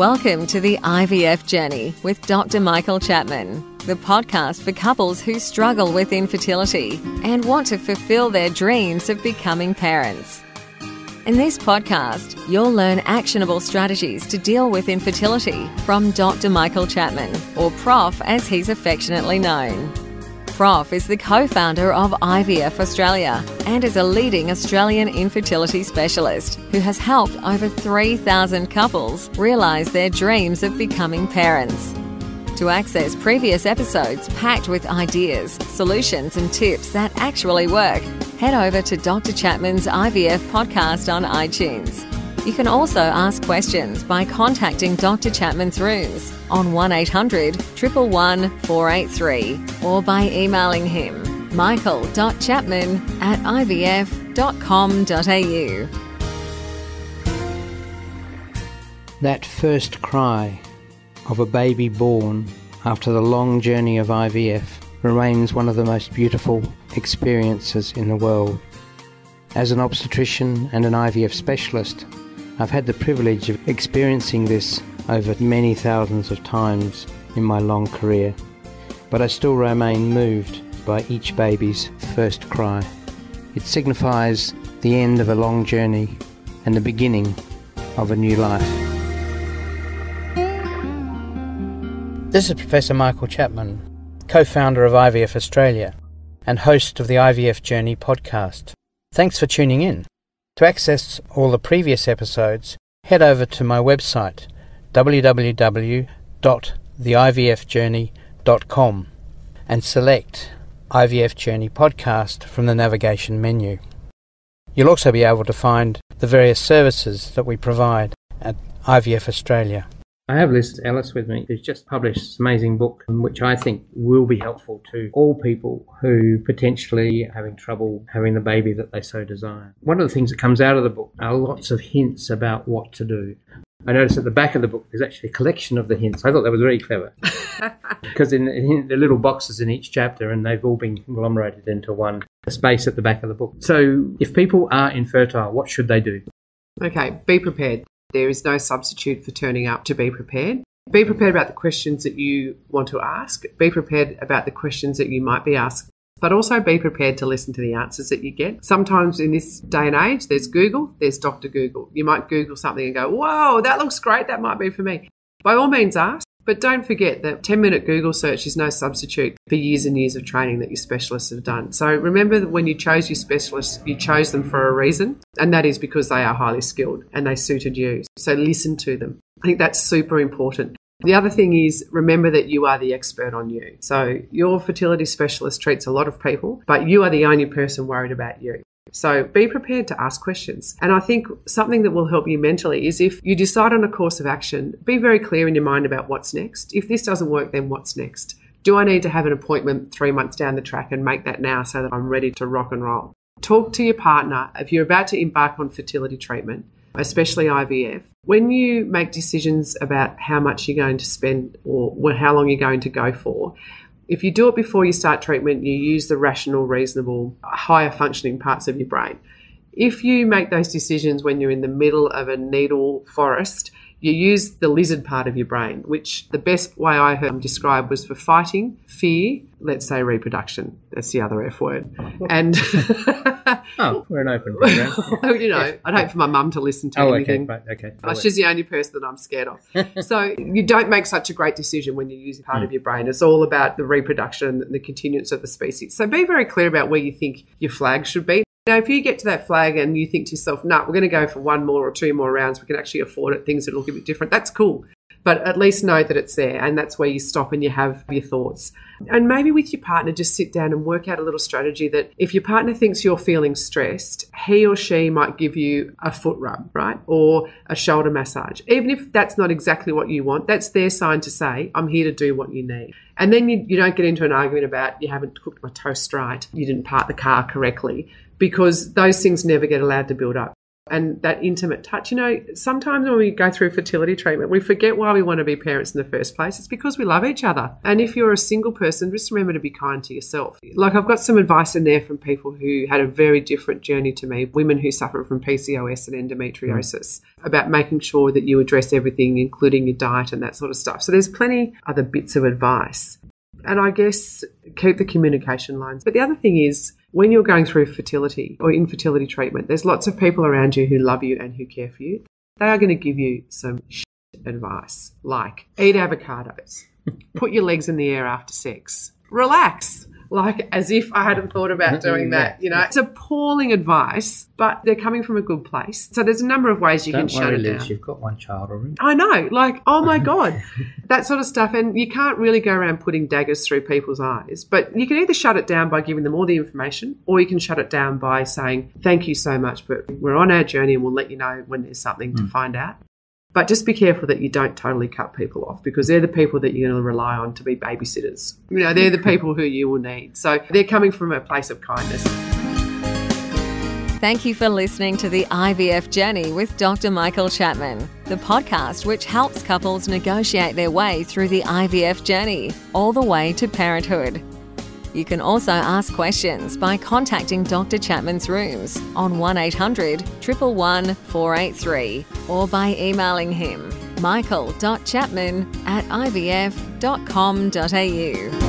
Welcome to the IVF Journey with Dr. Michael Chapman, the podcast for couples who struggle with infertility and want to fulfill their dreams of becoming parents. In this podcast, you'll learn actionable strategies to deal with infertility from Dr. Michael Chapman, or Prof as he's affectionately known. Prof is the co-founder of IVF Australia and is a leading Australian infertility specialist who has helped over 3,000 couples realise their dreams of becoming parents. To access previous episodes packed with ideas, solutions and tips that actually work, head over to Dr. Chapman's IVF podcast on iTunes. You can also ask questions by contacting Dr. Chapman's rooms on 1800 111 483 or by emailing him michael.chapman@ivf.com.au. That first cry of a baby born after the long journey of IVF remains one of the most beautiful experiences in the world. As an obstetrician and an IVF specialist, I've had the privilege of experiencing this over many thousands of times in my long career, but I still remain moved by each baby's first cry. It signifies the end of a long journey and the beginning of a new life. This is Professor Michael Chapman, co-founder of IVF Australia and host of the IVF Journey podcast. Thanks for tuning in. To access all the previous episodes, head over to my website www.theivfjourney.com and select IVF Journey Podcast from the navigation menu. You'll also be able to find the various services that we provide at IVF Australia. I have Liz Ellis with me, who's just published this amazing book, which I think will be helpful to all people who potentially are having trouble having the baby that they so desire. One of the things that comes out of the book are lots of hints about what to do. I noticed at the back of the book there's actually a collection of the hints. I thought that was very clever. Because in the little boxes in each chapter, and they've all been conglomerated into one space at the back of the book. So if people are infertile, what should they do? Okay, be prepared. There is no substitute for turning up to be prepared. Be prepared about the questions that you want to ask. Be prepared about the questions that you might be asked. But also be prepared to listen to the answers that you get. Sometimes in this day and age, there's Google, there's Dr. Google. You might Google something and go, whoa, that looks great, that might be for me. By all means ask, but don't forget that 10-minute Google search is no substitute for years and years of training that your specialists have done. So remember that when you chose your specialists, you chose them for a reason, and that is because they are highly skilled and they suited you. So listen to them. I think that's super important. The other thing is, remember that you are the expert on you. So your fertility specialist treats a lot of people, but you are the only person worried about you. So be prepared to ask questions. And I think something that will help you mentally is if you decide on a course of action, be very clear in your mind about what's next. If this doesn't work, then what's next? Do I need to have an appointment 3 months down the track and make that now so that I'm ready to rock and roll? Talk to your partner if you're about to embark on fertility treatment, especially IVF. When you make decisions about how much you're going to spend or how long you're going to go for, if you do it before you start treatment, you use the rational, reasonable, higher functioning parts of your brain. If you make those decisions when you're in the middle of a needle forest, you use the lizard part of your brain, which the best way I heard described was for fighting, fear, let's say reproduction. That's the other F word. And oh, we're an open program. I'd hate for my mum to listen to anything. Okay. She's the only person that I'm scared of. So you don't make such a great decision when you're using part of your brain. It's all about the reproduction and the continuance of the species. So be very clear about where you think your flag should be. Now, if you get to that flag and you think to yourself, we're going to go for 1 more or 2 more rounds, we can actually afford it, things that look a bit different, that's cool. But at least know that it's there, and that's where you stop and you have your thoughts. And maybe with your partner, just sit down and work out a little strategy that if your partner thinks you're feeling stressed, he or she might give you a foot rub, right? Or a shoulder massage. Even if that's not exactly what you want, that's their sign to say, I'm here to do what you need. And then you don't get into an argument about you haven't cooked my toast right, you didn't park the car correctly, because those things never get allowed to build up. and that intimate touch. You know, sometimes when we go through fertility treatment, we forget why we want to be parents in the first place. It's because we love each other. And if you're a single person, just remember to be kind to yourself. Like, I've got some advice in there from people who had a very different journey to me, women who suffer from PCOS and endometriosis, about making sure that you address everything, including your diet and that sort of stuff. So there's plenty other bits of advice. And I guess keep the communication lines. But the other thing is, when you're going through fertility or infertility treatment, there's lots of people around you who love you and who care for you. They are going to give you some advice, like eat avocados, put your legs in the air after sex, relax, like as if I hadn't thought about doing that. You know, it's appalling advice, but they're coming from a good place. So there's a number of ways you can shut it down. Liz, you've got one child already. I know, like, oh my God, that sort of stuff. And you can't really go around putting daggers through people's eyes, but you can either shut it down by giving them all the information, or you can shut it down by saying, thank you so much, but we're on our journey and we'll let you know when there's something to find out. But just be careful that you don't totally cut people off, because they're the people that you're going to rely on to be babysitters. You know, they're the people who you will need. So they're coming from a place of kindness. Thank you for listening to the IVF Journey with Dr. Michael Chapman, the podcast which helps couples negotiate their way through the IVF journey, all the way to parenthood. You can also ask questions by contacting Dr. Chapman's rooms on 1800 111 483 or by emailing him michael.chapman@ivf.com.au.